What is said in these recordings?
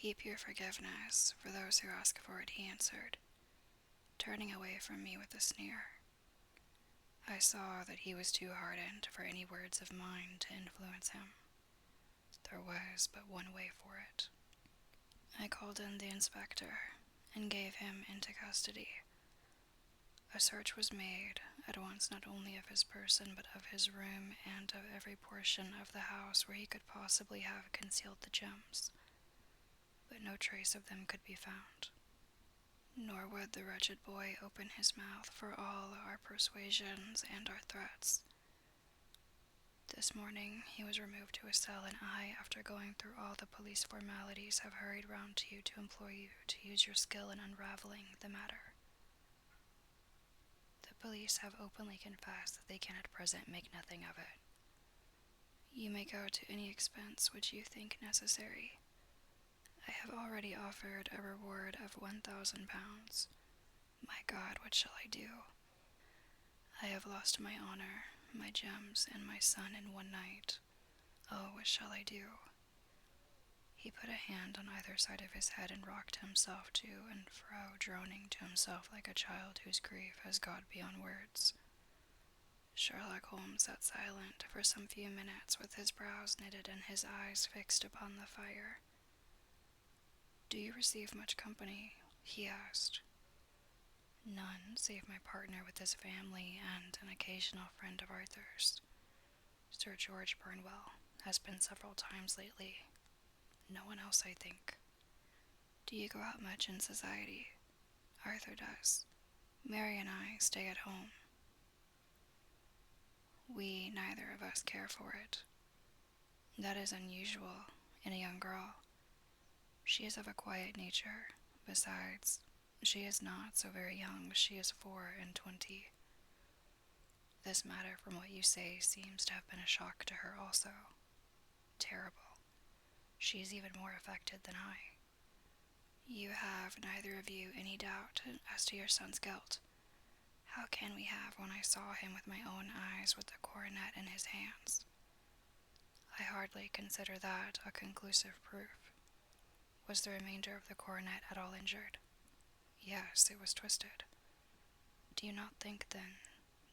"Keep your forgiveness for those who ask for it," he answered, turning away from me with a sneer. I saw that he was too hardened for any words of mine to influence him. There was but one way for it. I called in the inspector and gave him into custody. A search was made, at once not only of his person but of his room and of every portion of the house where he could possibly have concealed the gems, but no trace of them could be found. Nor would the wretched boy open his mouth for all our persuasions and our threats. This morning he was removed to a cell, and I, after going through all the police formalities, have hurried round to you to implore you to use your skill in unraveling the matter. The police have openly confessed that they can at present make nothing of it. You may go to any expense which you think necessary. I have already offered a reward of £1,000. My God, what shall I do? I have lost my honor, my gems, and my son in one night. Oh, what shall I do? He put a hand on either side of his head and rocked himself to and fro, droning to himself like a child whose grief has got beyond words. Sherlock Holmes sat silent for some few minutes, with his brows knitted and his eyes fixed upon the fire. "Do you receive much company?" he asked. "None, save my partner with his family and an occasional friend of Arthur's. Sir George Burnwell has been several times lately. No one else, I think." "Do you go out much in society?" "Arthur does. Mary and I stay at home. We neither of us care for it. That is unusual in a young girl. She is of a quiet nature. Besides, she is not so very young. She is 24. This matter, from what you say, seems to have been a shock to her also. Terrible. She is even more affected than I. You have neither of you any doubt as to your son's guilt. How can we have when I saw him with my own eyes with the coronet in his hands? I hardly consider that a conclusive proof. Was the remainder of the coronet at all injured?" "Yes, it was twisted." "Do you not think, then,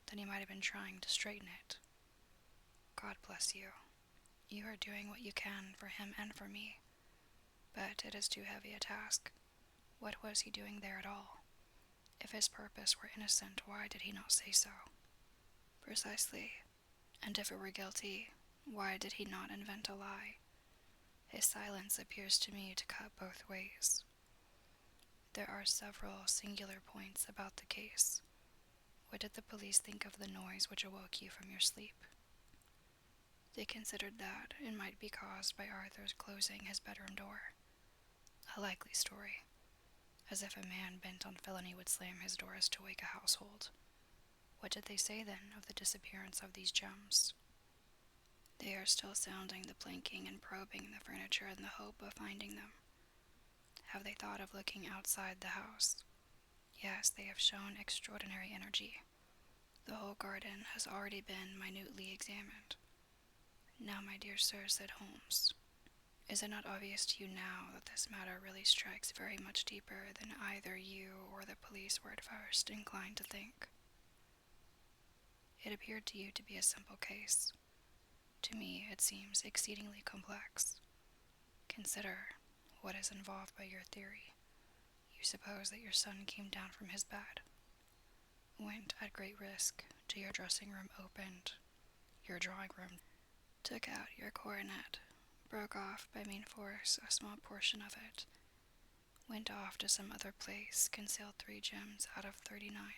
that he might have been trying to straighten it?" "God bless you. You are doing what you can for him and for me. But it is too heavy a task. What was he doing there at all? If his purpose were innocent, why did he not say so?" "Precisely. And if it were guilty, why did he not invent a lie? His silence appears to me to cut both ways. There are several singular points about the case. What did the police think of the noise which awoke you from your sleep?" "They considered that it might be caused by Arthur's closing his bedroom door." "A likely story. As if a man bent on felony would slam his doors to wake a household. What did they say, then, of the disappearance of these gems?" "They are still sounding the planking and probing the furniture in the hope of finding them." "Have they thought of looking outside the house?" "Yes, they have shown extraordinary energy. The whole garden has already been minutely examined." "Now, my dear sir," said Holmes, "is it not obvious to you now that this matter really strikes very much deeper than either you or the police were at first inclined to think? It appeared to you to be a simple case. To me it seems exceedingly complex. Consider what is involved by your theory. You suppose that your son came down from his bed, went at great risk to your dressing room, opened your drawing room, took out your coronet, broke off by main force a small portion of it, went off to some other place, concealed 3 gems out of 39,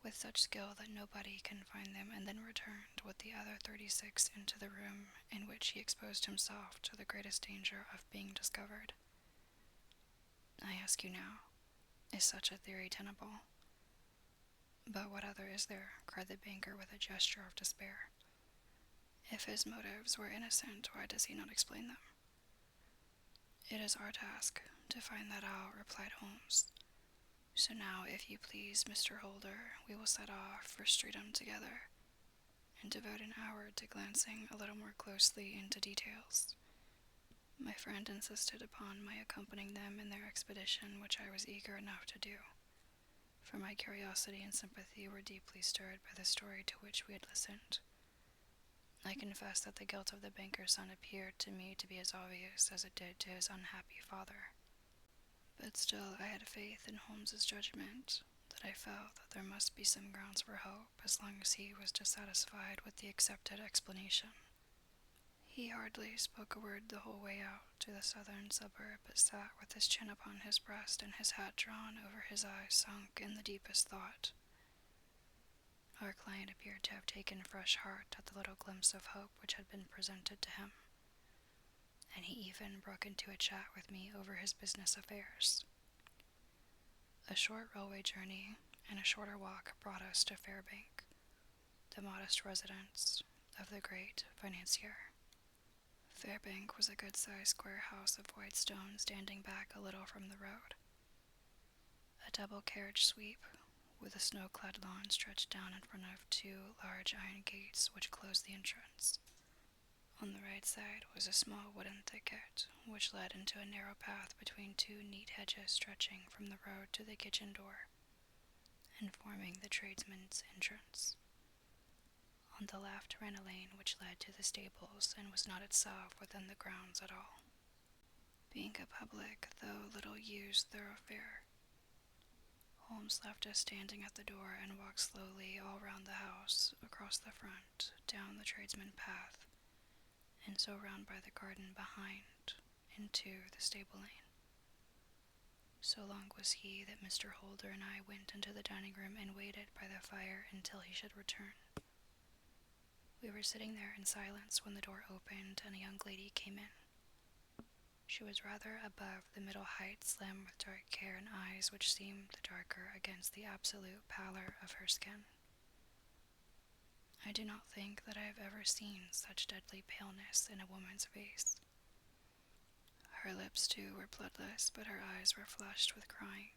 with such skill that nobody can find them, and then returned with the other 36 into the room in which he exposed himself to the greatest danger of being discovered. I ask you now, is such a theory tenable?" "But what other is there?" cried the banker with a gesture of despair. "If his motives were innocent, why does he not explain them?" "It is our task to find that out," replied Holmes. "So now, if you please, Mr. Holder, we will set off for Streatham together, and devote an hour to glancing a little more closely into details. My friend insisted upon my accompanying them in their expedition, which I was eager enough to do, for my curiosity and sympathy were deeply stirred by the story to which we had listened. I confess that the guilt of the banker's son appeared to me to be as obvious as it did to his unhappy father. But still I had faith in Holmes's judgment, that I felt that there must be some grounds for hope as long as he was dissatisfied with the accepted explanation. He hardly spoke a word the whole way out to the southern suburb, but sat with his chin upon his breast and his hat drawn over his eyes sunk in the deepest thought. Our client appeared to have taken fresh heart at the little glimpse of hope which had been presented to him, and he even broke into a chat with me over his business affairs. A short railway journey and a shorter walk brought us to Fairbank, the modest residence of the great financier. Fairbank was a good-sized square house of white stone standing back a little from the road. A double-carriage sweep with a snow-clad lawn stretched down in front of two large iron gates which closed the entrance. On the right side was a small wooden thicket, which led into a narrow path between two neat hedges stretching from the road to the kitchen door, and forming the tradesman's entrance. On the left ran a lane which led to the stables and was not itself within the grounds at all, being a public though little used thoroughfare. Holmes left us standing at the door and walked slowly all round the house, across the front, down the tradesman path, and so round by the garden behind, into the stable lane. So long was he that Mr. Holder and I went into the dining room and waited by the fire until he should return. We were sitting there in silence when the door opened and a young lady came in. She was rather above the middle height, slim, with dark hair and eyes which seemed the darker against the absolute pallor of her skin. I do not think that I have ever seen such deadly paleness in a woman's face. Her lips, too, were bloodless, but her eyes were flushed with crying.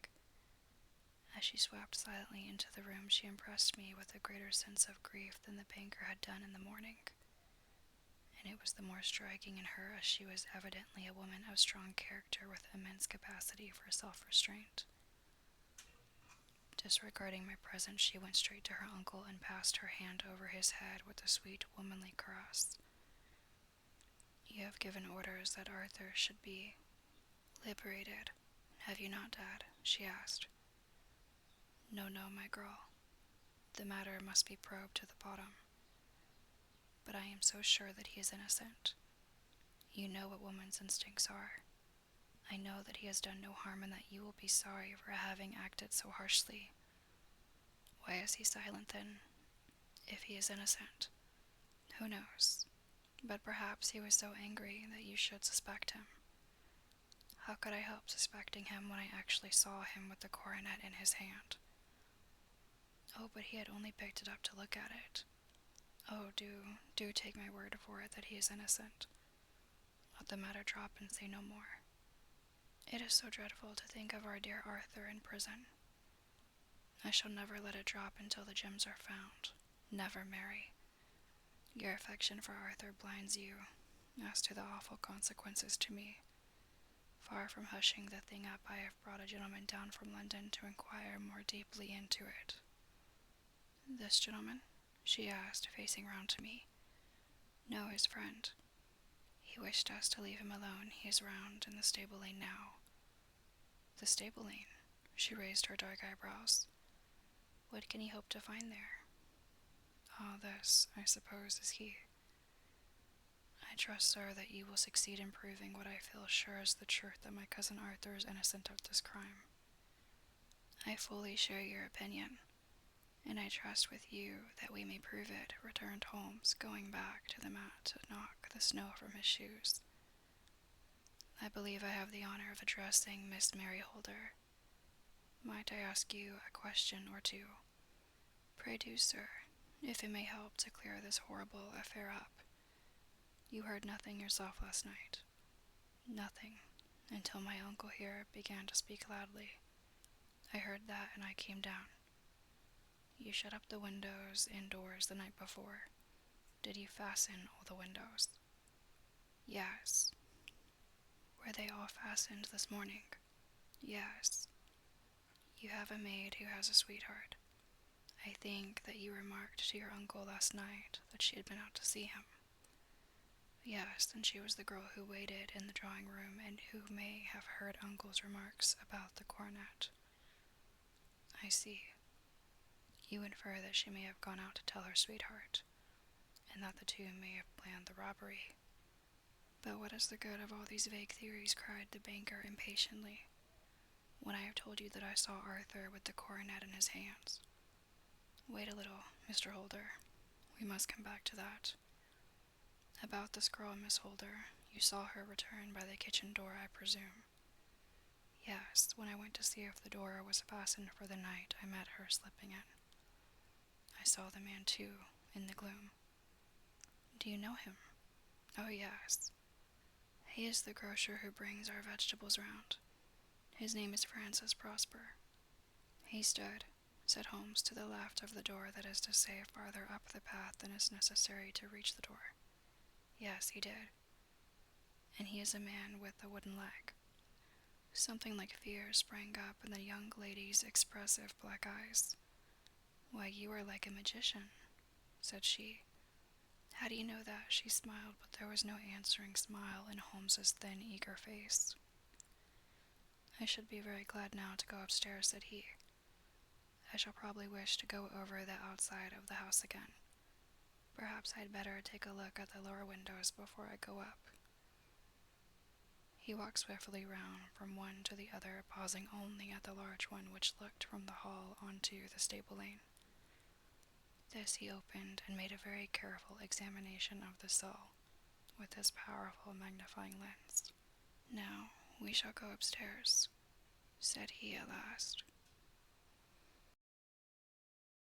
As she swept silently into the room, she impressed me with a greater sense of grief than the banker had done in the morning, and it was the more striking in her as she was evidently a woman of strong character with immense capacity for self-restraint. Disregarding my presence, she went straight to her uncle and passed her hand over his head with a sweet, womanly caress. "You have given orders that Arthur should be liberated, have you not, Dad?" she asked. No, my girl. The matter must be probed to the bottom. But I am so sure that he is innocent. You know what woman's instincts are. I know that he has done no harm and that you will be sorry for having acted so harshly. Why is he silent then, if he is innocent? Who knows? But perhaps he was so angry that you should suspect him. How could I help suspecting him when I actually saw him with the coronet in his hand? Oh, but he had only picked it up to look at it. Oh, do take my word for it that he is innocent. Let the matter drop and say no more. It is so dreadful to think of our dear Arthur in prison. I shall never let it drop until the gems are found. Never, Mary. Your affection for Arthur blinds you as to the awful consequences to me. Far from hushing the thing up, I have brought a gentleman down from London to inquire more deeply into it." "This gentleman?" she asked, facing round to me. "No, his friend. He wished us to leave him alone. He is round in the stable lane now." "The stable lane?" She raised her dark eyebrows. "What can he hope to find there?" "Ah, this, I suppose, is he." "I trust, sir, that you will succeed in proving what I feel sure is the truth, that my cousin Arthur is innocent of this crime." "I fully share your opinion, and I trust with you that we may prove it," returned Holmes, going back to the mat to knock the snow from his shoes. "I believe I have the honor of addressing Miss Mary Holder. Might I ask you a question or two?" "Pray do, sir, if it may help to clear this horrible affair up. You heard nothing yourself last night?" "Nothing, until my uncle here began to speak loudly. I heard that and I came down." "You shut up the windows indoors the night before. Did you fasten all the windows?" "Yes." Were they all fastened this morning? Yes. You have a maid who has a sweetheart. I think that you remarked to your uncle last night that she had been out to see him. Yes, and she was the girl who waited in the drawing room and who may have heard Uncle's remarks about the coronet. I see. You infer that she may have gone out to tell her sweetheart, and that the two may have planned the robbery. But what is the good of all these vague theories? Cried the banker impatiently, when I have told you that I saw Arthur with the coronet in his hands. Wait a little, Mr. Holder. We must come back to that. About this girl, Miss Holder, you saw her return by the kitchen door, I presume. Yes, when I went to see if the door was fastened for the night, I met her slipping in. I saw the man, too, in the gloom. Do you know him? Oh, yes. He is the grocer who brings our vegetables round. His name is Francis Prosper. He stood, said Holmes, to the left of the door, that is to say, farther up the path than is necessary to reach the door. Yes, he did. And he is a man with a wooden leg. Something like fear sprang up in the young lady's expressive black eyes. Why, you are like a magician, said she. How do you know that? She smiled, but there was no answering smile in Holmes's thin, eager face. I should be very glad now to go upstairs, said he. I shall probably wish to go over the outside of the house again. Perhaps I'd better take a look at the lower windows before I go up. He walked swiftly round from one to the other, pausing only at the large one which looked from the hall onto the stable lane. This he opened and made a very careful examination of the sill with his powerful magnifying lens. Now we shall go upstairs, said he at last.